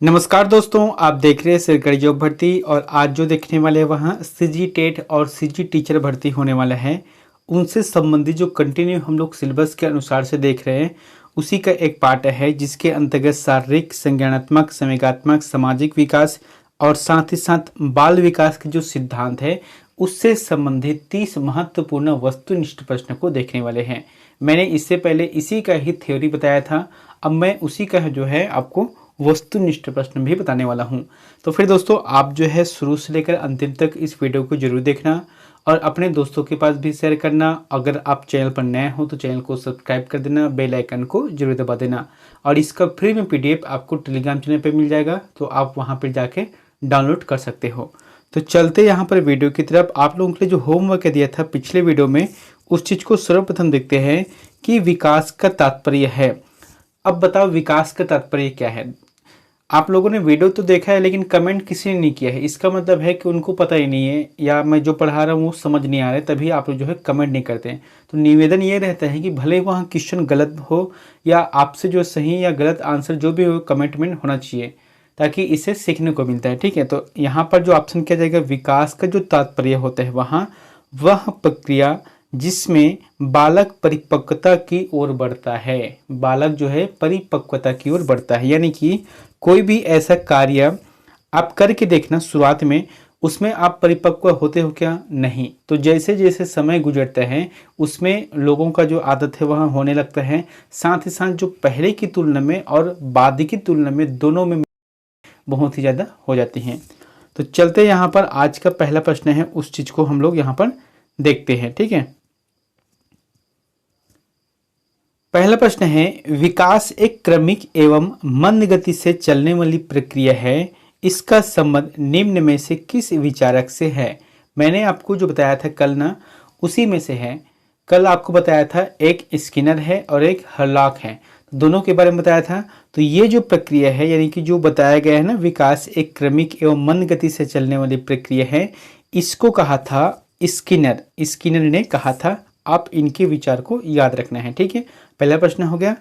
नमस्कार दोस्तों, आप देख रहे हैं सरकारी जॉब भर्ती। और आज जो देखने वाले हैं वहाँ सीजी टेट और सीजी टीचर भर्ती होने वाला है। उनसे संबंधित जो कंटिन्यू हम लोग सिलेबस के अनुसार से देख रहे हैं उसी का एक पार्ट है, जिसके अंतर्गत शारीरिक, संज्ञानात्मक, संवेगात्मक, सामाजिक विकास और साथ ही साथ बाल विकास के जो सिद्धांत है उससे संबंधित 30 महत्वपूर्ण वस्तुनिष्ठ प्रश्न को देखने वाले हैं। मैंने इससे पहले इसी का ही थ्योरी बताया था, अब मैं उसी का जो है आपको वस्तुनिष्ठ प्रश्न भी बताने वाला हूं। तो फिर दोस्तों, आप जो है शुरू से लेकर अंतिम तक इस वीडियो को जरूर देखना और अपने दोस्तों के पास भी शेयर करना। अगर आप चैनल पर नए हो तो चैनल को सब्सक्राइब कर देना, बेल आइकन को जरूर दबा देना। और इसका फ्री में पीडीएफ आपको टेलीग्राम चैनल पर मिल जाएगा, तो आप वहां पर जाके डाउनलोड कर सकते हो। तो चलते यहाँ पर वीडियो की तरफ। आप लोगों के लिए जो होमवर्क दिया था पिछले वीडियो में, उस चीज़ को सर्वप्रथम देखते हैं कि विकास का तात्पर्य है। अब बताओ विकास का तात्पर्य क्या है। आप लोगों ने वीडियो तो देखा है लेकिन कमेंट किसी ने नहीं किया है। इसका मतलब है कि उनको पता ही नहीं है, या मैं जो पढ़ा रहा हूँ वो समझ नहीं आ रहा है, तभी आप लोग जो है कमेंट नहीं करते हैं। तो निवेदन ये रहता है कि भले वहाँ क्वेश्चन गलत हो या आपसे जो सही या गलत आंसर जो भी हो, कमेंट में होना चाहिए, ताकि इसे सीखने को मिलता है। ठीक है, तो यहाँ पर जो ऑप्शन किया जाएगा, विकास का जो तात्पर्य होता है वहाँ वह प्रक्रिया जिसमें बालक परिपक्वता की ओर बढ़ता है। बालक जो है परिपक्वता की ओर बढ़ता है, यानी कि कोई भी ऐसा कार्य आप करके देखना शुरुआत में, उसमें आप परिपक्व होते हो क्या? नहीं। तो जैसे जैसे समय गुजरता है उसमें लोगों का जो आदत है वह होने लगता है। साथ ही साथ जो पहले की तुलना में और बाद की तुलना में दोनों में बहुत ही ज़्यादा हो जाती हैं। तो चलते यहाँ पर आज का पहला प्रश्न है, उस चीज़ को हम लोग यहाँ पर देखते हैं। ठीक है, पहला प्रश्न है, विकास एक क्रमिक एवं मंद गति से चलने वाली प्रक्रिया है। इसका संबंध निम्न में से किस विचारक से है? मैंने आपको जो बताया था कल ना, उसी में से है। कल आपको बताया था एक स्किनर है और एक हर्लॉक है, दोनों के बारे में बताया था। तो ये जो प्रक्रिया है, यानी कि जो बताया गया है ना, विकास एक क्रमिक एवं मंद गति से चलने वाली प्रक्रिया है, इसको कहा था स्किनर। स्किनर ने कहा था। आप इनके विचार को याद रखना है। ठीक है, पहला प्रश्न हो गया।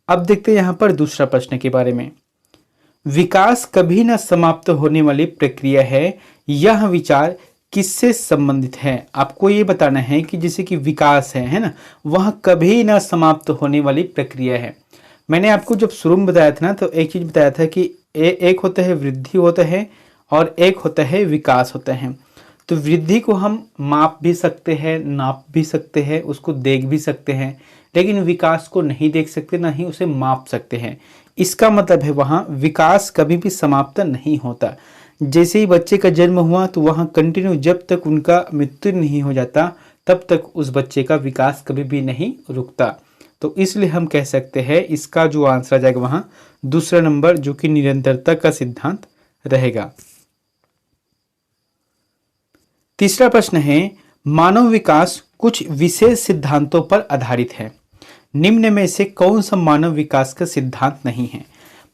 अब देखते हैं यहाँ पर दूसरा प्रश्न के बारे में। विकास कभी न समाप्त होने वाली प्रक्रिया है, यह विचार किससे संबंधित है? आपको ये बताना है कि जैसे कि विकास है ना, वह कभी न समाप्त होने वाली प्रक्रिया है। मैंने आपको जब शुरू में बताया था ना, तो एक चीज बताया था कि एक होता है वृद्धि होता है और एक होता है विकास होता है। तो वृद्धि को हम माप भी सकते हैं, नाप भी सकते हैं, उसको देख भी सकते हैं, लेकिन विकास को नहीं देख सकते, ना ही उसे माप सकते हैं। इसका मतलब है वहाँ विकास कभी भी समाप्त नहीं होता। जैसे ही बच्चे का जन्म हुआ तो वहाँ कंटिन्यू, जब तक उनका मृत्यु नहीं हो जाता तब तक उस बच्चे का विकास कभी भी नहीं रुकता। तो इसलिए हम कह सकते हैं इसका जो आंसर आ जाएगा वहाँ दूसरा नंबर, जो कि निरंतरता का सिद्धांत रहेगा। तीसरा प्रश्न है, मानव विकास कुछ विशेष सिद्धांतों पर आधारित है। निम्न में से कौन सा मानव विकास का सिद्धांत नहीं है?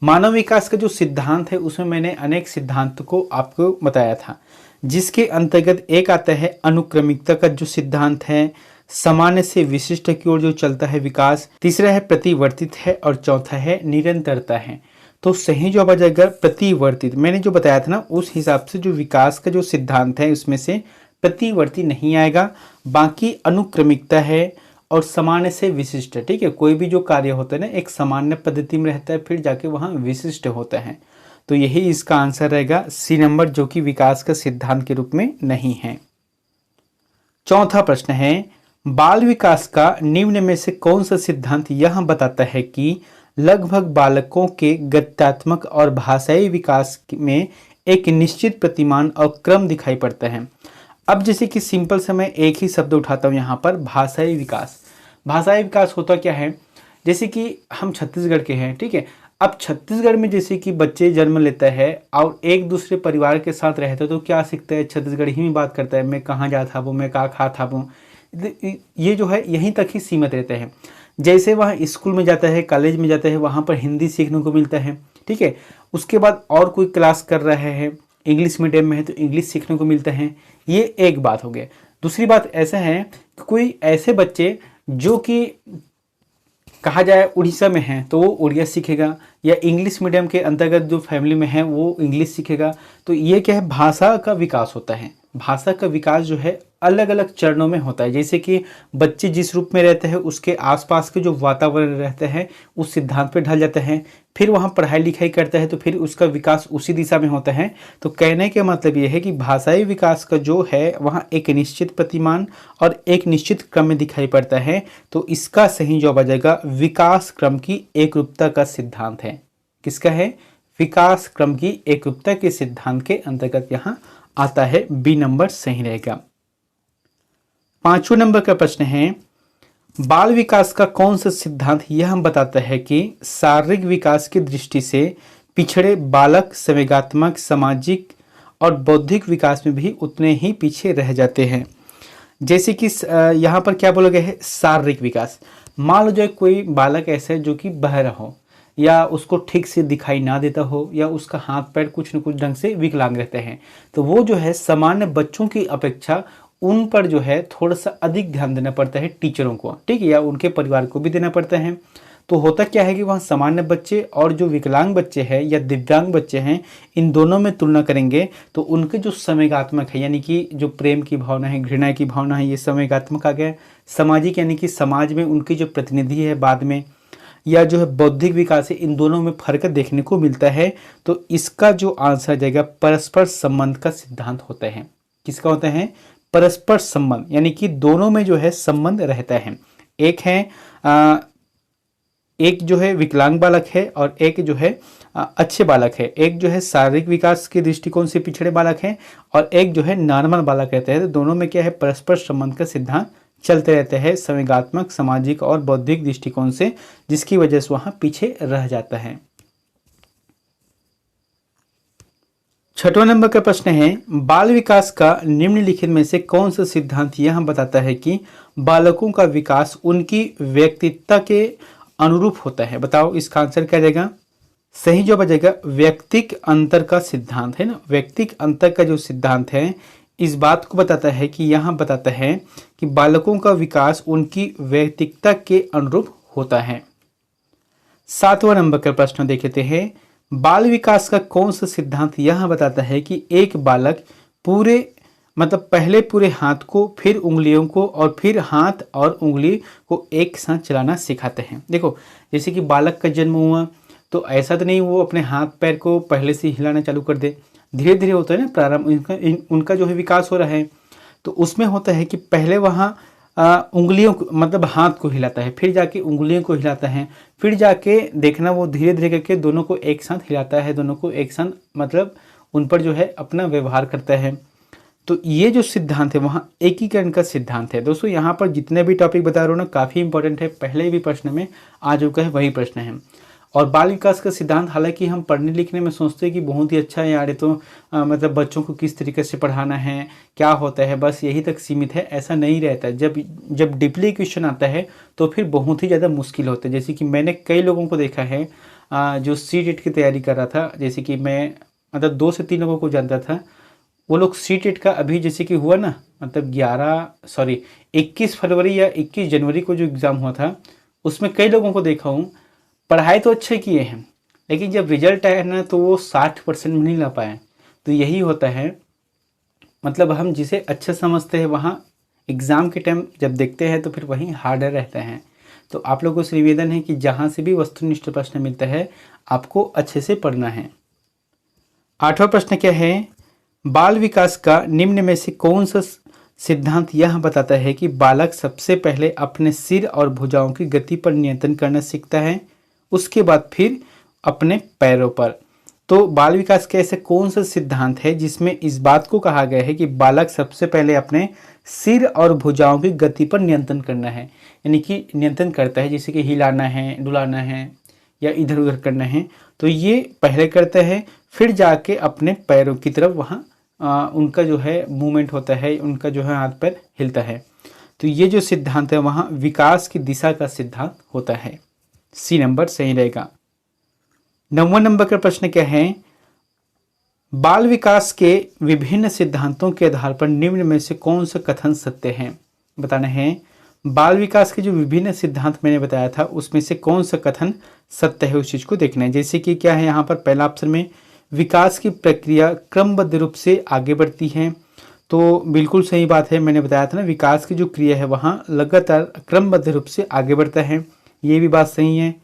मानव विकास का जो सिद्धांत है उसमें मैंने अनेक सिद्धांत को आपको बताया था, जिसके अंतर्गत एक आता है अनुक्रमिकता का जो सिद्धांत है, सामान्य से विशिष्ट की ओर जो चलता है विकास, तीसरा है प्रतिवर्तित है और चौथा है निरंतरता है। तो सही जवाब आ जाएगा प्रतिवर्तित। मैंने जो बताया था ना, उस हिसाब से जो विकास का जो सिद्धांत है उसमें से प्रतिवर्ती नहीं आएगा, बाकी अनुक्रमिकता है और सामान्य से विशिष्ट। ठीक है, कोई भी जो कार्य होता है ना, एक सामान्य पद्धति में रहता है, फिर जाके वहाँ विशिष्ट होता है। तो यही इसका आंसर रहेगा सी नंबर, जो कि विकास का सिद्धांत के रूप में नहीं है। चौथा प्रश्न है, बाल विकास का निम्न में से कौन सा सिद्धांत यह बताता है कि लगभग बालकों के गत्यात्मक और भाषाई विकास में एक निश्चित प्रतिमान और क्रम दिखाई पड़ता है? अब जैसे कि सिंपल से मैं एक ही शब्द उठाता हूँ यहाँ पर, भाषाई विकास। भाषाई विकास होता क्या है? जैसे कि हम छत्तीसगढ़ के हैं, ठीक है। अब छत्तीसगढ़ में जैसे कि बच्चे जन्म लेता है और एक दूसरे परिवार के साथ रहता है, तो क्या सीखता है? छत्तीसगढ़ी ही में बात करता है। मैं कहाँ जा था वो, मैं कहाँ खा था वो, ये जो है यहीं तक ही सीमित रहते हैं। जैसे वहाँ स्कूल में जाता है, कॉलेज में जाता है, वहाँ पर हिंदी सीखने को मिलता है, ठीक है। उसके बाद और कोई क्लास कर रहा है, इंग्लिश मीडियम में है तो इंग्लिश सीखने को मिलता है। ये एक बात हो गया। दूसरी बात ऐसा है कि कोई ऐसे बच्चे जो कि कहा जाए उड़ीसा में है तो वो उड़िया सीखेगा, या इंग्लिश मीडियम के अंतर्गत जो फैमिली में है वो इंग्लिश सीखेगा। तो ये क्या है, भाषा का विकास होता है। भाषा का विकास जो है अलग अलग चरणों में होता है। जैसे कि बच्चे जिस रूप में रहते हैं उसके आसपास के जो वातावरण रहते हैं उस सिद्धांत पर ढल जाते हैं, फिर वहाँ पढ़ाई लिखाई करता है तो फिर उसका विकास उसी दिशा में होता है। तो कहने के मतलब ये है कि भाषाई विकास का जो है वहाँ एक निश्चित प्रतिमान और एक निश्चित क्रम में दिखाई पड़ता है। तो इसका सही जवाब आ जाएगा विकास क्रम की एकरूपता का सिद्धांत है। किसका है? विकास क्रम की एकरूपता के सिद्धांत के अंतर्गत यहाँ आता है। बी नंबर सही रहेगा। 5वें नंबर का प्रश्न है, बाल विकास का कौन सा सिद्धांत यह हम बताता है कि शारीरिक विकास की दृष्टि से पिछड़े बालक संवेगात्मक, सामाजिक और बौद्धिक विकास में भी उतने ही पीछे रह जाते हैं। जैसे कि यहाँ पर क्या बोला गया है, शारीरिक विकास। मान लो जो कोई बालक ऐसा है जो कि बहरा हो, या उसको ठीक से दिखाई ना देता हो, या उसका हाथ पैर कुछ न कुछ ढंग से विकलांग रहते हैं, तो वो जो है सामान्य बच्चों की अपेक्षा उन पर जो है थोड़ा सा अधिक ध्यान देना पड़ता है टीचरों को, ठीक है, या उनके परिवार को भी देना पड़ता है। तो होता क्या है कि वहाँ सामान्य बच्चे और जो विकलांग बच्चे हैं या दिव्यांग बच्चे हैं, इन दोनों में तुलना करेंगे तो उनके जो संवेगात्मक है, यानी कि जो प्रेम की भावना है, घृणा की भावना है, ये संवेगात्मक आ गया। सामाजिक यानी कि समाज में उनकी जो प्रतिनिधि है बाद में, या जो है बौद्धिक विकास है, इन दोनों में फर्क देखने को मिलता है। तो इसका जो आंसर जाएगा परस्पर संबंध का सिद्धांत होता है। किसका होता है? परस्पर संबंध, यानी कि दोनों में जो है संबंध रहता है। एक जो है विकलांग बालक है और एक जो है अच्छे बालक है। एक जो है शारीरिक विकास के दृष्टिकोण से पिछड़े बालक है और एक जो है नॉर्मल बालक रहता है। तो दोनों में क्या है, परस्पर संबंध का सिद्धांत चलते रहते हैं संवेगात्मक, सामाजिक और बौद्धिक दृष्टिकोण से, जिसकी वजह से वहां पीछे रह जाता है। 6वां नंबर का प्रश्न है, बाल विकास का निम्नलिखित में से कौन सा सिद्धांत यह बताता है कि बालकों का विकास उनकी व्यक्तित्व के अनुरूप होता है? बताओ इसका आंसर क्या रहेगा? सही जवाब आ जाएगा व्यक्तिक अंतर का सिद्धांत, है ना। व्यक्तिक अंतर का जो सिद्धांत है इस बात को बताता है कि यहाँ बताता है कि बालकों का विकास उनकी व्यक्तित्व के अनुरूप होता है। 7वां नंबर का प्रश्न देख लेते हैं, बाल विकास का कौन सा सिद्धांत यह बताता है कि एक बालक पहले पूरे हाथ को, फिर उंगलियों को और फिर हाथ और उंगली को एक साथ चलाना सिखाते हैं। देखो, जैसे कि बालक का जन्म हुआ तो ऐसा तो नहीं वो अपने हाथ पैर को पहले से हिलाना चालू कर दे, धीरे धीरे होता है ना प्रारंभ, उनका जो है विकास हो रहा है। तो उसमें होता है कि पहले वहाँ उंगलियों को हाथ को हिलाता है, फिर जाके उंगलियों को हिलाता है, फिर जाके देखना वो धीरे धीरे करके दोनों को एक साथ हिलाता है, दोनों को एक साथ उन पर जो है अपना व्यवहार करता है। तो ये जो सिद्धांत है वहाँ एकीकरण का सिद्धांत है। दोस्तों यहाँ पर जितने भी टॉपिक बता रहा हूँ ना काफ़ी इंपॉर्टेंट है, पहले भी प्रश्न में आ चुका है वही प्रश्न है। और बाल विकास का सिद्धांत हालांकि हम पढ़ने लिखने में सोचते हैं कि बहुत ही अच्छा है यार, ये तो बच्चों को किस तरीके से पढ़ाना है, क्या होता है, बस यही तक सीमित है। ऐसा नहीं रहता है। जब डीपली क्वेश्चन आता है तो फिर बहुत ही ज़्यादा मुश्किल होता है। जैसे कि मैंने कई लोगों को देखा है जो CTET की तैयारी कर रहा था, जैसे कि मैं 2 से 3 लोगों को जानता था। वो लोग CTET का अभी जैसे कि हुआ ना 21 फरवरी या 21 जनवरी को जो एग्ज़ाम हुआ था, उसमें कई लोगों को देखा हूँ पढ़ाई तो अच्छे किए हैं, लेकिन जब रिजल्ट आया ना तो वो 60% में नहीं ला पाए। तो यही होता है, हम जिसे अच्छा समझते हैं वहाँ एग्ज़ाम के टाइम जब देखते हैं तो फिर वहीं हार्डर रहता है। तो आप लोगों से निवेदन है कि जहाँ से भी वस्तुनिष्ठ प्रश्न मिलता है आपको अच्छे से पढ़ना है। 8वां प्रश्न क्या है, बाल विकास का निम्न में से कौन सा सिद्धांत यह बताता है कि बालक सबसे पहले अपने सिर और भुजाओं की गति पर नियंत्रण करना सीखता है, उसके बाद फिर अपने पैरों पर। तो बाल विकास का ऐसे कौन सा सिद्धांत है जिसमें इस बात को कहा गया है कि बालक सबसे पहले अपने सिर और भुजाओं की गति पर नियंत्रण करना है, यानी कि नियंत्रण करता है, जैसे कि हिलाना है, डुलाना है या इधर उधर करना है, तो ये पहले करता है, फिर जाके अपने पैरों की तरफ वहाँ उनका जो है मूवमेंट होता है, उनका जो है हाथ पैर हिलता है। तो ये जो सिद्धांत है वहाँ विकास की दिशा का सिद्धांत होता है। C नंबर सही रहेगा। 9वां नंबर का प्रश्न क्या है, बाल विकास के विभिन्न सिद्धांतों के आधार पर निम्न में से कौन सा कथन सत्य है? बताना है, बाल विकास के जो विभिन्न सिद्धांत मैंने बताया था उसमें से कौन सा कथन सत्य है उस चीज को देखना है। जैसे कि क्या है यहाँ पर पहला ऑप्शन में विकास की प्रक्रिया क्रमबद्ध रूप से आगे बढ़ती है, तो बिल्कुल सही बात है। मैंने बताया था ना विकास की जो क्रिया है वहाँ लगातार क्रमबद्ध रूप से आगे बढ़ता है, ये भी बात सही है।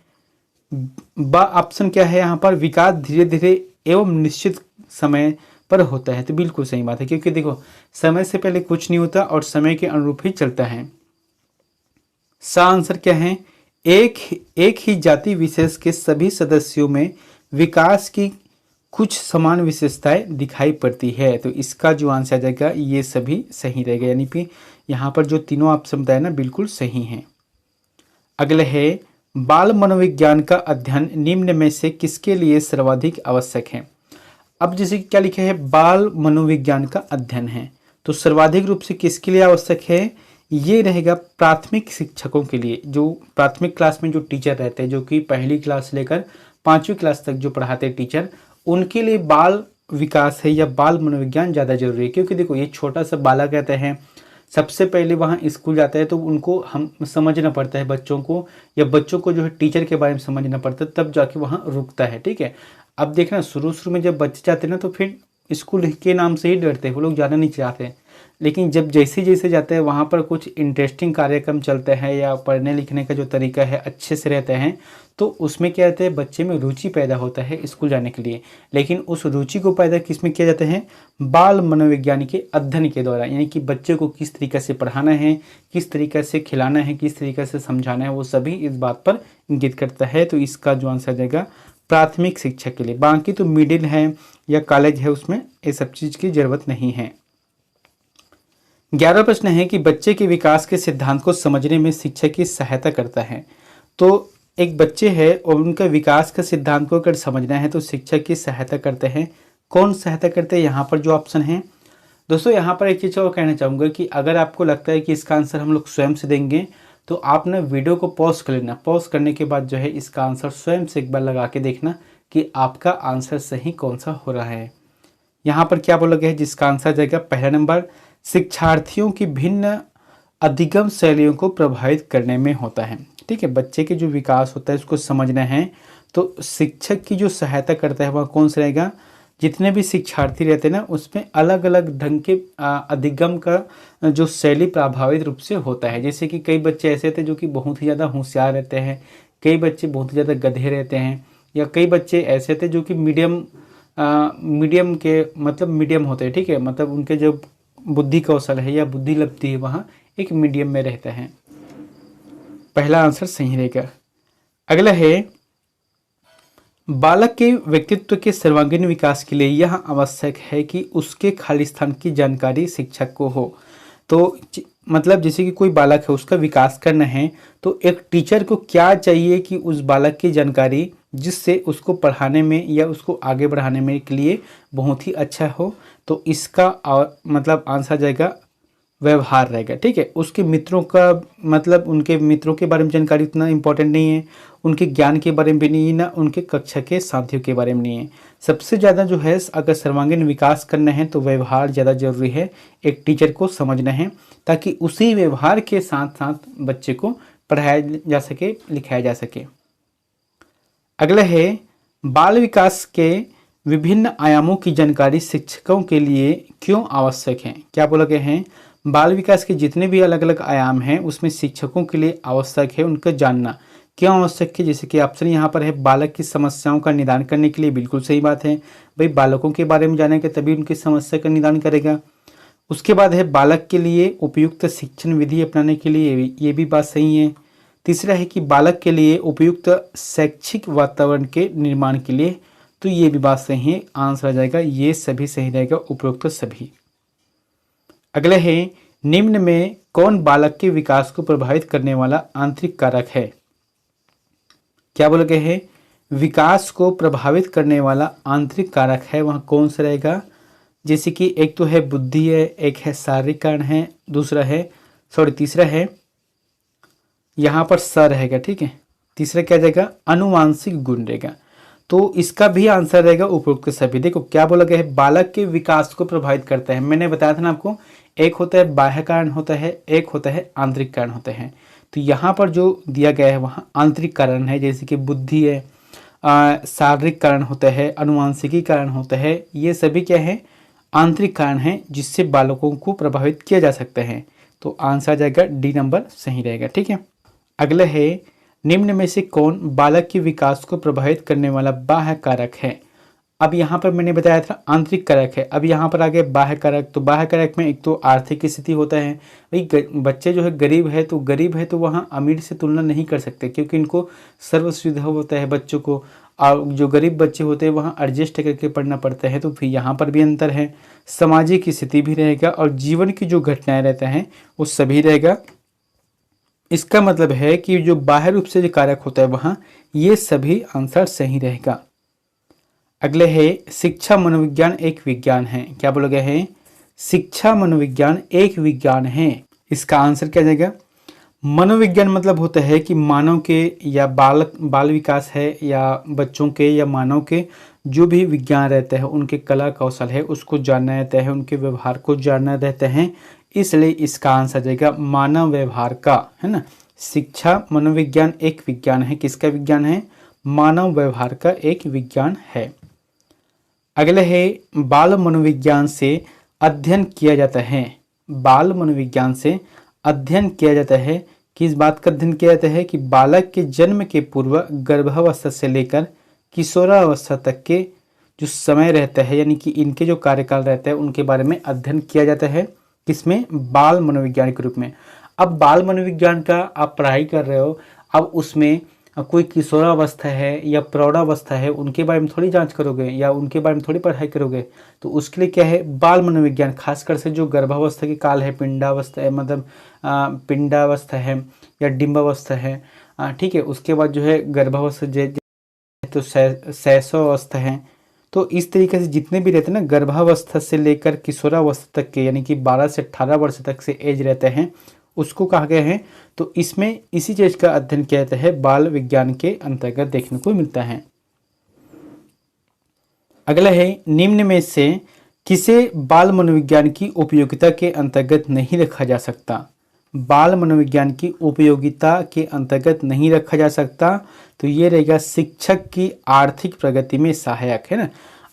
बा ऑप्शन क्या है यहाँ पर विकास धीरे धीरे एवं निश्चित समय पर होता है, तो बिल्कुल सही बात है क्योंकि देखो समय से पहले कुछ नहीं होता और समय के अनुरूप ही चलता है। सा आंसर क्या है, एक ही जाति विशेष के सभी सदस्यों में विकास की कुछ समान विशेषताएं दिखाई पड़ती है, तो इसका जो आंसर आ जाएगा ये सभी सही रहेगा, यानी कि यहाँ पर जो तीनों ऑप्शन बताए ना बिल्कुल सही हैं। अगला है बाल मनोविज्ञान का अध्ययन निम्न में से किसके लिए सर्वाधिक आवश्यक है। अब जैसे कि क्या लिखा है बाल मनोविज्ञान का अध्ययन है, तो सर्वाधिक रूप से किसके लिए आवश्यक है, ये रहेगा प्राथमिक शिक्षकों के लिए, जो प्राथमिक क्लास में जो टीचर रहते हैं, जो कि पहली क्लास से लेकर 5वीं क्लास तक जो पढ़ाते हैं टीचर, उनके लिए बाल विकास है या बाल मनोविज्ञान ज़्यादा जरूरी है। क्योंकि देखो ये छोटा सा बालक रहते हैं, सबसे पहले वहाँ स्कूल जाता है तो उनको हम समझना पड़ता है बच्चों को, या बच्चों को जो है टीचर के बारे में समझना पड़ता है, तब जाके वहाँ रुकता है। ठीक है, अब देखना शुरू में जब बच्चे जाते हैं ना तो फिर स्कूल के नाम से ही डरते हैं, वो लोग जाना नहीं चाहते। लेकिन जब जैसे जैसे जाते हैं वहाँ पर कुछ इंटरेस्टिंग कार्यक्रम चलते हैं या पढ़ने लिखने का जो तरीका है अच्छे से रहते हैं, तो उसमें क्या रहता है बच्चे में रुचि पैदा होता है स्कूल जाने के लिए। लेकिन उस रुचि को पैदा किस में किया जाता है, बाल मनोविज्ञान के अध्ययन के द्वारा, यानी कि बच्चे को किस तरीके से पढ़ाना है, किस तरीके से खिलाना है, किस तरीके से समझाना है, वो सभी इस बात पर इंगित करता है। तो इसका जो आंसर देगा प्राथमिक शिक्षा के लिए। बाकी तो मिडिल है या कॉलेज है उसमें ये सब चीज़ की जरूरत नहीं है। 11 प्रश्न है कि बच्चे के विकास के सिद्धांत को समझने में शिक्षक की सहायता करता है। तो एक बच्चे है और उनका विकास का सिद्धांत को अगर समझना है तो शिक्षक की सहायता करते हैं। कौन सहायता करते हैं, यहाँ पर जो ऑप्शन है दोस्तों, यहाँ पर एक चीज़ और कहना चाहूँगा कि अगर आपको लगता है कि इसका आंसर हम लोग स्वयं से देंगे तो आप ना वीडियो को पॉज कर लेना, पॉज करने के बाद जो है इसका आंसर स्वयं से एक बार लगा के देखना कि आपका आंसर सही कौन सा हो रहा है। यहाँ पर क्या बोला गया है, जिसका आंसर जाएगा पहला नंबर शिक्षार्थियों की भिन्न अधिगम शैलियों को प्रभावित करने में होता है। ठीक है, बच्चे के जो विकास होता है उसको समझना है तो शिक्षक की जो सहायता करता है वह कौन सा रहेगा, जितने भी शिक्षार्थी रहते हैं ना उसमें अलग अलग ढंग के अधिगम का जो शैली प्रभावित रूप से होता है। जैसे कि कई बच्चे ऐसे थे जो कि बहुत ही ज़्यादा होशियार रहते हैं, कई बच्चे बहुत ही ज़्यादा गधे रहते हैं, या कई बच्चे ऐसे थे जो कि मीडियम के मतलब मीडियम होते हैं। ठीक है, मतलब उनके जो बुद्धि कौशल है या बुद्धि लब्धि है वहाँ एक मीडियम में रहता है। पहला आंसर सही रहेगा। अगला है बालक के व्यक्तित्व के सर्वांगीण विकास के लिए यह आवश्यक है कि उसके खाली स्थान की जानकारी शिक्षक को हो। तो मतलब जैसे कि कोई बालक है उसका विकास करना है तो एक टीचर को क्या चाहिए कि उस बालक की जानकारी जिससे उसको पढ़ाने में या उसको आगे बढ़ाने में के लिए बहुत ही अच्छा हो, तो इसका मतलब आंसर जाएगा व्यवहार रहेगा। ठीक है, उसके मित्रों का मतलब उनके मित्रों के बारे में जानकारी उतना इम्पोर्टेंट नहीं है, उनके ज्ञान के बारे में भी नहीं है, ना उनके कक्षा के साथियों के बारे में नहीं है। सबसे ज़्यादा जो है अगर सर्वांगीण विकास करना है तो व्यवहार ज़्यादा जरूरी है, एक टीचर को समझना है ताकि उसी व्यवहार के साथ साथ बच्चे को पढ़ाया जा सके, लिखाया जा सके। अगला है बाल विकास के विभिन्न आयामों की जानकारी शिक्षकों के लिए क्यों आवश्यक है। क्या बोला गया है, बाल विकास के जितने भी अलग अलग आयाम हैं उसमें शिक्षकों के लिए आवश्यक है उनका जानना। क्यों आवश्यक है, जैसे कि ऑप्शन यहाँ पर है बालक की समस्याओं का निदान करने के लिए, बिल्कुल सही बात है भाई, बालकों के बारे में जानेगा तभी उनकी समस्या का निदान करेगा। उसके बाद है बालक के लिए उपयुक्त शिक्षण विधि अपनाने के लिए, ये भी बात सही है। तीसरा है कि बालक के लिए उपयुक्त शैक्षिक वातावरण के निर्माण के लिए, तो ये भी बात सही है। आंसर आ जाएगा ये सभी सही रहेगा, उपयुक्त सभी। अगला है निम्न में कौन बालक के विकास को प्रभावित करने वाला आंतरिक कारक है। क्या बोला गया है, विकास को प्रभावित करने वाला आंतरिक कारक है, वहाँ कौन सा रहेगा। जैसे कि एक तो है बुद्धि है, एक है शारीरिक कारण है, तीसरा है यहाँ पर स रहेगा। ठीक है, तीसरा क्या जाएगा, अनुवांशिक गुण रहेगा। तो इसका भी आंसर रहेगा उपरोक्त के सभी। देखो क्या बोला गया है, बालक के विकास को प्रभावित करता है। मैंने बताया था ना आपको, एक होता है बाह्य कारण होता है, एक होता है आंतरिक कारण होते हैं। तो यहाँ पर जो दिया गया है वहाँ आंतरिक कारण है, जैसे कि बुद्धि है, शारीरिक कारण होता है, अनुवांशिकी कारण होता है, ये सभी क्या है, आंतरिक कारण है जिससे बालकों को प्रभावित किया जा सकता है। तो आंसर आ जाएगा डी नंबर सही रहेगा। ठीक है, अगला है निम्न में से कौन बालक के विकास को प्रभावित करने वाला बाह्य कारक है। अब यहाँ पर मैंने बताया था आंतरिक कारक है, अब यहाँ पर आ गए बाह्य कारक। तो बाह्य कारक में एक तो आर्थिक स्थिति होता है, भाई बच्चे जो है गरीब है तो वहाँ अमीर से तुलना नहीं कर सकते, क्योंकि इनको सर्व सुविधा होता है बच्चों को, और जो गरीब बच्चे होते हैं वहाँ एडजस्ट करके पढ़ना पड़ता है। तो फिर यहाँ पर भी अंतर है, सामाजिक स्थिति भी रहेगा और जीवन की जो घटनाएं रहते हैं वो सभी रहेगा। इसका मतलब है कि जो बाह्य रूप से जो कारक होता है वहाँ ये सभी आंसर सही रहेगा। अगले है शिक्षा मनोविज्ञान एक विज्ञान है। क्या बोला गया है, शिक्षा मनोविज्ञान एक विज्ञान है। इसका आंसर क्या जाएगा, मनोविज्ञान मतलब होता है कि मानव के या बाल विकास है या बच्चों के या मानव के जो भी विज्ञान रहते हैं उनके कला कौशल है उसको जानना रहता है, उनके व्यवहार को जानना रहता है, इसलिए इसका आंसर जाएगा मानव व्यवहार का, है ना। शिक्षा मनोविज्ञान एक विज्ञान है, किसका विज्ञान है, मानव व्यवहार का एक विज्ञान है। अगले है बाल मनोविज्ञान से अध्ययन किया जाता है। बाल मनोविज्ञान से अध्ययन किया जाता है, किस बात का अध्ययन किया जाता है कि बालक के जन्म के पूर्व गर्भावस्था से लेकर किशोरावस्था तक के जो समय रहता है, यानी कि इनके जो कार्यकाल रहता है उनके बारे में अध्ययन किया जाता है, किसमें, बाल मनोविज्ञान के रूप में। अब बाल मनोविज्ञान का आप पढ़ाई कर रहे हो, अब उसमें कोई किशोरावस्था है या प्रौढ़ावस्था है उनके बारे में थोड़ी जांच करोगे या उनके बारे में थोड़ी पढ़ाई करोगे। तो उसके लिए क्या है, बाल मनोविज्ञान, खासकर से जो गर्भावस्था के काल है, पिंडावस्था है, मतलब पिंडावस्था है या डिम्बावस्था है, ठीक है, उसके बाद जो है गर्भावस्था तो शैशवावस्था है। तो इस तरीके से जितने भी रहते हैं ना, गर्भावस्था से लेकर किशोरावस्था तक के, यानी कि 12 से 18 वर्ष तक से एज रहते हैं, उसको कहा गया है। तो इसमें इसी चीज का अध्ययन किया जाता है, बाल विज्ञान के अंतर्गत देखने को मिलता है। अगला है निम्न में से किसे बाल मनोविज्ञान की उपयोगिता के अंतर्गत नहीं रखा जा सकता। बाल मनोविज्ञान की उपयोगिता के अंतर्गत नहीं रखा जा सकता, तो ये रहेगा शिक्षक की आर्थिक प्रगति में सहायक, है ना।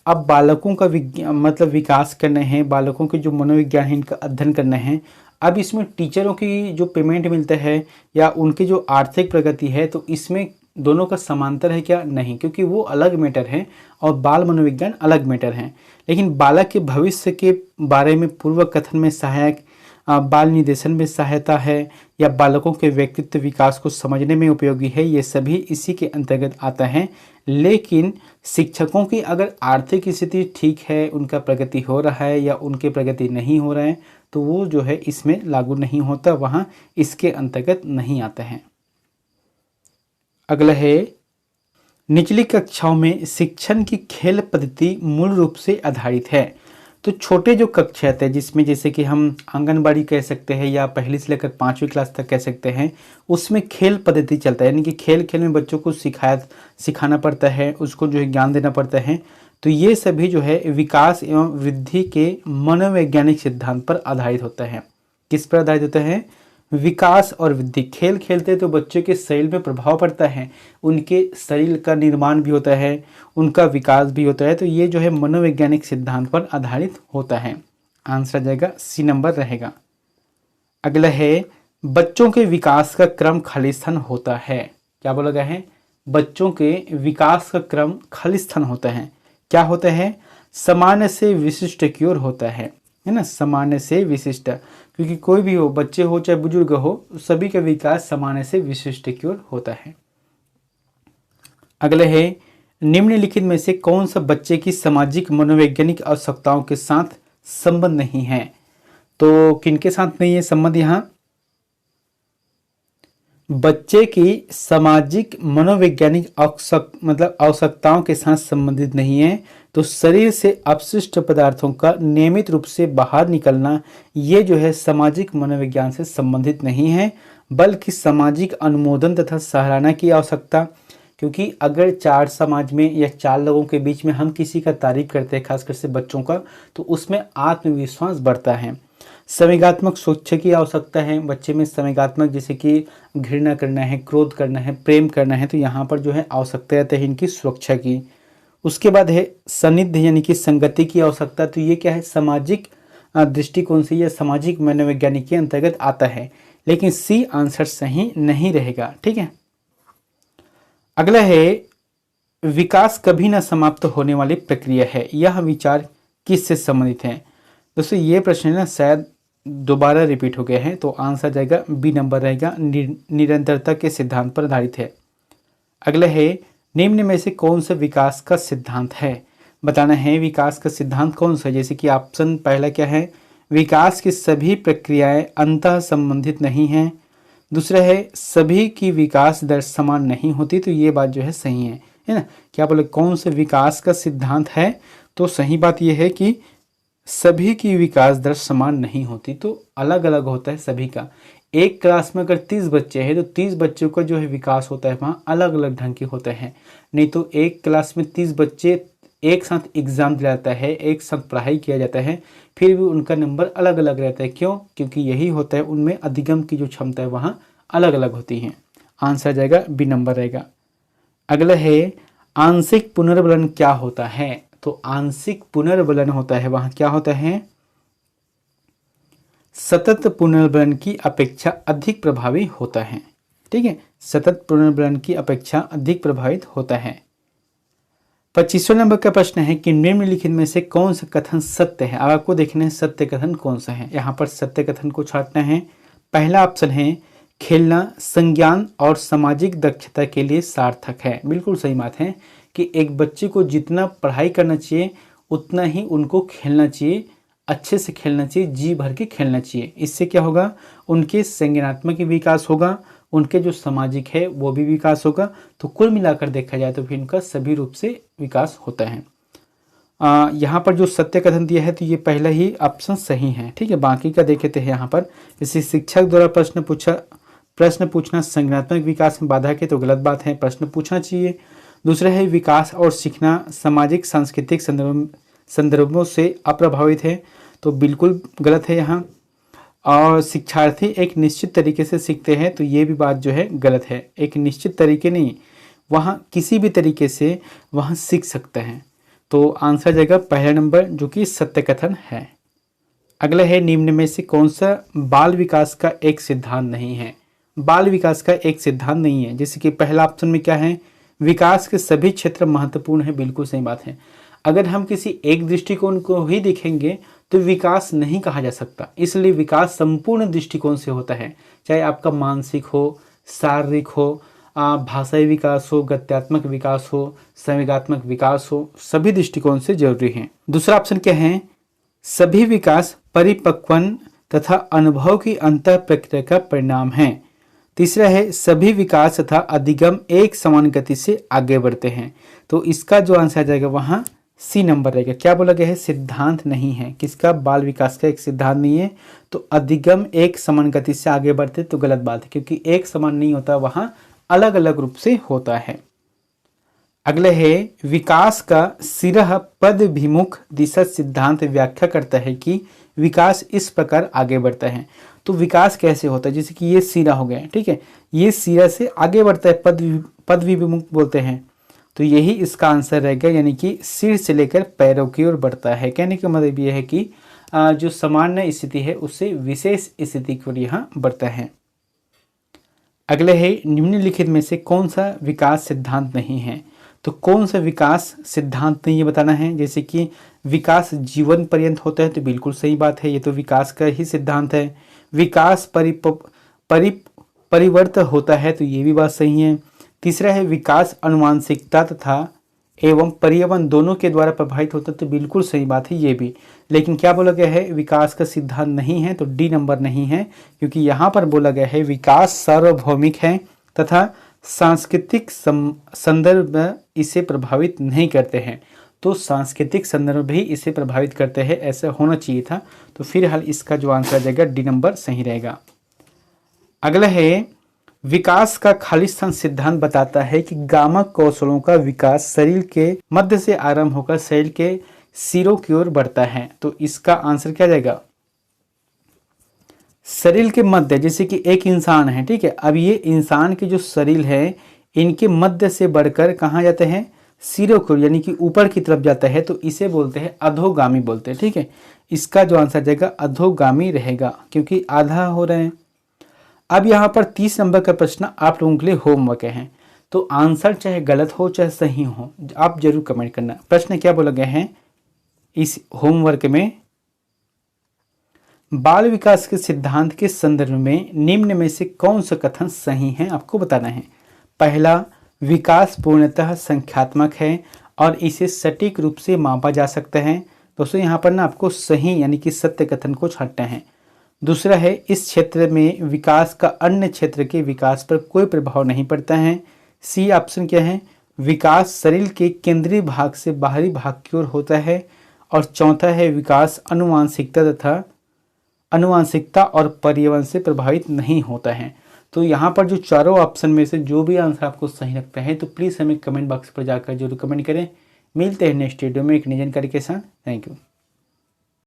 अब बालकों का मतलब विकास करना है, बालकों के जो मनोविज्ञान है इनका अध्ययन करना है। अब इसमें टीचरों की जो पेमेंट मिलता है या उनकी जो आर्थिक प्रगति है, तो इसमें दोनों का समांतर है क्या, नहीं, क्योंकि वो अलग मैटर है और बाल मनोविज्ञान अलग मैटर है। लेकिन बालक के भविष्य के बारे में पूर्व कथन में सहायक, बाल निर्देशन में सहायता है या बालकों के व्यक्तित्व विकास को समझने में उपयोगी है, ये सभी इसी के अंतर्गत आता है। लेकिन शिक्षकों की अगर आर्थिक स्थिति ठीक है, उनका प्रगति हो रहा है या उनके प्रगति नहीं हो रहा है, तो वो जो है इसमें लागू नहीं होता, वहाँ इसके अंतर्गत नहीं आता है। अगला है निचली कक्षाओं में शिक्षण की खेल पद्धति मूल रूप से आधारित है। तो छोटे जो कक्षा आते हैं जिसमें जैसे कि हम आंगनबाड़ी कह सकते हैं या पहली से लेकर 5वीं क्लास तक कह सकते हैं, उसमें खेल पद्धति चलता है, यानी कि खेल खेल में बच्चों को सिखाना पड़ता है, उसको जो है ज्ञान देना पड़ता है। तो ये सभी जो है विकास एवं वृद्धि के मनोवैज्ञानिक सिद्धांत पर आधारित होता है। किस पर आधारित होता है, विकास और वृद्धि। खेल खेलते तो बच्चों के शरीर में प्रभाव पड़ता है, उनके शरीर का निर्माण भी होता है, उनका विकास भी होता है। तो ये जो है मनोवैज्ञानिक सिद्धांत पर आधारित होता है। आंसर जाएगा सी नंबर रहेगा। अगला है बच्चों के विकास का क्रम खालिस्तान होता है। क्या बोला गया है, बच्चों के विकास का क्रम खालिस्तान होता है। क्या होता है, सामान्य से विशिष्ट की ओर होता है ना, सामान्य से विशिष्ट, क्योंकि कोई भी हो, बच्चे हो चाहे बुजुर्ग हो, सभी का विकास सामान्य से विशिष्ट की ओर होता है। अगले है निम्नलिखित में से कौन सा बच्चे की सामाजिक मनोवैज्ञानिक आवश्यकताओं के साथ संबंध नहीं है। तो किनके साथ नहीं है संबंध, यहाँ बच्चे की सामाजिक मनोवैज्ञानिक आवश्यकताओं के साथ संबंधित नहीं है। तो शरीर से अपशिष्ट पदार्थों का नियमित रूप से बाहर निकलना, ये जो है सामाजिक मनोविज्ञान से संबंधित नहीं है, बल्कि सामाजिक अनुमोदन तथा सराहना की आवश्यकता, क्योंकि अगर चार समाज में या चार लोगों के बीच में हम किसी का तारीफ करते हैं, खासकर से बच्चों का, तो उसमें आत्मविश्वास बढ़ता है। संवेगात्मक स्वच्छ की आवश्यकता है बच्चे में, संवेगात्मक जैसे कि घृणा करना है, क्रोध करना है, प्रेम करना है, तो यहाँ पर जो है आवश्यकता रहती है इनकी सुरक्षा की। उसके बाद है सानिध्य यानी कि संगति की आवश्यकता, तो ये क्या है, सामाजिक दृष्टिकोण से या सामाजिक मनोवैज्ञानिक के अंतर्गत आता है, लेकिन सी आंसर सही नहीं रहेगा। ठीक है, अगला है विकास कभी न समाप्त होने वाली प्रक्रिया है, यह विचार किससे संबंधित है। दोस्तों ये प्रश्न ना शायद दोबारा रिपीट हो गया है, तो आंसर जाएगा बी नंबर रहेगा, निरंतरता के सिद्धांत पर आधारित है। अगला है निम्न में से कौन सा विकास का सिद्धांत है, बताना है विकास का सिद्धांत कौन सा है। जैसे कि ऑप्शन पहला क्या है, विकास की सभी प्रक्रियाएं अंतः संबंधित नहीं हैं। दूसरा है सभी की विकास दर समान नहीं होती, तो ये बात जो है सही है ना। क्या बोले कौन से विकास का सिद्धांत है, तो सही बात यह है कि सभी की विकास दर समान नहीं होती, तो अलग अलग होता है सभी का। एक क्लास में अगर 30 बच्चे हैं तो 30 बच्चों का जो है विकास होता है वहाँ अलग अलग ढंग के होते हैं। नहीं तो एक क्लास में 30 बच्चे एक साथ एग्जाम दिया जाता है, एक साथ पढ़ाई किया जाता है, फिर भी उनका नंबर अलग अलग रहता है। क्यों? क्योंकि यही होता है, उनमें अधिगम की जो क्षमता है वहाँ अलग अलग होती है। आंसर जाएगा बी नंबर रहेगा। अगला है आंशिक पुनर्बलन क्या होता है, तो आंशिक पुनर्बलन होता है वहाँ क्या होता है, सतत पुनर्बलन की अपेक्षा अधिक प्रभावी होता है। ठीक है, सतत पुनर्बलन की अपेक्षा अधिक प्रभावित होता है। 25वें नंबर का प्रश्न है कि निम्नलिखित में से कौन सा कथन सत्य है। अब आपको देखना है सत्य कथन कौन सा है, यहाँ पर सत्य कथन को छांटना है। पहला ऑप्शन है खेलना संज्ञान और सामाजिक दक्षता के लिए सार्थक है। बिल्कुल सही बात है कि एक बच्चे को जितना पढ़ाई करना चाहिए उतना ही उनको खेलना चाहिए, अच्छे से खेलना चाहिए, जी भर के खेलना चाहिए। इससे क्या होगा, उनके संज्ञानात्मक विकास होगा, उनके जो सामाजिक है वो भी विकास होगा। तो कुल मिलाकर देखा जाए तो फिर इनका सभी रूप से विकास होता है। यहाँ पर जो सत्य कथन दिया है तो ये पहला ही ऑप्शन सही है। ठीक है, बाकी का देखे हैं यहाँ पर जैसे शिक्षक द्वारा प्रश्न पूछना संज्ञानात्मक विकास में बाधा के, तो गलत बात है, प्रश्न पूछना चाहिए। दूसरा है विकास और सीखना सामाजिक सांस्कृतिक संदर्भों से अप्रभावित है, तो बिल्कुल गलत है यहाँ। और शिक्षार्थी एक निश्चित तरीके से सीखते हैं, तो ये भी बात जो है गलत है। एक निश्चित तरीके नहीं, वहाँ किसी भी तरीके से वहाँ सीख सकते हैं। तो आंसर जाएगा पहला नंबर जो कि सत्य कथन है। अगला है निम्न में से कौन सा बाल विकास का एक सिद्धांत नहीं है। बाल विकास का एक सिद्धांत नहीं है, जैसे कि पहला ऑप्शन में क्या है, विकास के सभी क्षेत्र महत्वपूर्ण है। बिल्कुल सही बात है। अगर हम किसी एक दृष्टिकोण को ही देखेंगे तो विकास नहीं कहा जा सकता, इसलिए विकास संपूर्ण दृष्टिकोण से होता है, चाहे आपका मानसिक हो, शारीरिक हो, भाषाई विकास हो, गत्यात्मक विकास हो, संवेगात्मक विकास हो, सभी दृष्टिकोण से जरूरी है। दूसरा ऑप्शन क्या है, सभी विकास परिपक्वन तथा अनुभव की अंत प्रक्रिया का परिणाम है। तीसरा है सभी विकास तथा अधिगम एक समान गति से आगे बढ़ते हैं। तो इसका जो आंसर आ जाएगा वहाँ सी नंबर रहेगा। क्या बोला गया है, सिद्धांत नहीं है किसका, बाल विकास का एक सिद्धांत नहीं है। तो अधिगम एक समान गति से आगे बढ़ते, तो गलत बात है, क्योंकि एक समान नहीं होता, वहाँ अलग अलग रूप से होता है। अगले है विकास का सिरह पदभिमुख दिशा सिद्धांत व्याख्या करता है कि विकास इस प्रकार आगे बढ़ता है। तो विकास कैसे होता है, जैसे कि ये सिरा हो गया, ठीक है, ये सिरा से आगे बढ़ता है, पदविमुख बोलते हैं, तो यही इसका आंसर रहेगा, यानी कि सिर से लेकर पैरों की ओर बढ़ता है। कहने का मतलब यह है कि जो सामान्य स्थिति है उससे विशेष स्थिति की ओर यहाँ बढ़ता है। अगले है निम्नलिखित में से कौन सा विकास सिद्धांत नहीं है। तो कौन सा विकास सिद्धांत नहीं, ये बताना है। जैसे कि विकास जीवन पर्यंत होता है, तो बिल्कुल सही बात है, ये तो विकास का ही सिद्धांत है। विकास परिवर्तन होता है, तो ये भी बात सही है। तीसरा है विकास अनुवांशिकता तथा एवं पर्यावरण दोनों के द्वारा प्रभावित होता है, तो बिल्कुल सही बात है ये भी। लेकिन क्या बोला गया है, विकास का सिद्धांत नहीं है, तो डी नंबर नहीं है, क्योंकि यहाँ पर बोला गया है विकास सार्वभौमिक है तथा सांस्कृतिक संदर्भ इसे प्रभावित नहीं करते हैं। तो सांस्कृतिक संदर्भ भी इसे प्रभावित करते हैं, ऐसा होना चाहिए था। तो फिलहाल इसका जो आंसर आ जाएगा डी नंबर सही रहेगा। अगला है विकास का खालिस्तान सिद्धांत बताता है कि गामा कौशलों का विकास शरीर के मध्य से आरंभ होकर शरीर के सिरों की ओर बढ़ता है। तो इसका आंसर क्या जाएगा? शरीर के मध्य, जैसे कि एक इंसान है, ठीक है, अब ये इंसान के जो शरीर है इनके मध्य से बढ़कर कहाँ जाते हैं? सिरों की ओर, यानी कि ऊपर की तरफ जाता है, तो इसे बोलते हैं अधोगामी बोलते हैं। ठीक है, इसका जो आंसर जाएगा अधोगामी रहेगा, क्योंकि आधा हो रहे हैं। अब यहाँ पर 30 नंबर का प्रश्न आप लोगों के लिए होमवर्क है, तो आंसर चाहे गलत हो चाहे सही हो, आप जरूर कमेंट करना। प्रश्न क्या बोला गया है इस होमवर्क में? बाल विकास के सिद्धांत के संदर्भ में निम्न में से कौन सा कथन सही है, आपको बताना है। पहला, विकास पूर्णतः संख्यात्मक है और इसे सटीक रूप से मापा जा सकता है। दोस्तों यहाँ पर ना आपको सही यानी कि सत्य कथन को छांटना है। दूसरा है, इस क्षेत्र में विकास का अन्य क्षेत्र के विकास पर कोई प्रभाव नहीं पड़ता है। सी ऑप्शन क्या है? विकास शरीर के केंद्रीय भाग से बाहरी भाग की ओर होता है। और चौथा है, विकास अनुवांशिकता और पर्यावरण से प्रभावित नहीं होता है। तो यहाँ पर जो चारों ऑप्शन में से जो भी आंसर आपको सही लगता है तो प्लीज़ हमें कमेंट बॉक्स पर जाकर जरूर कमेंट करें। मिलते हैं नेक्स्ट वीडियो में एक नई जानकारी के साथ। Thank you.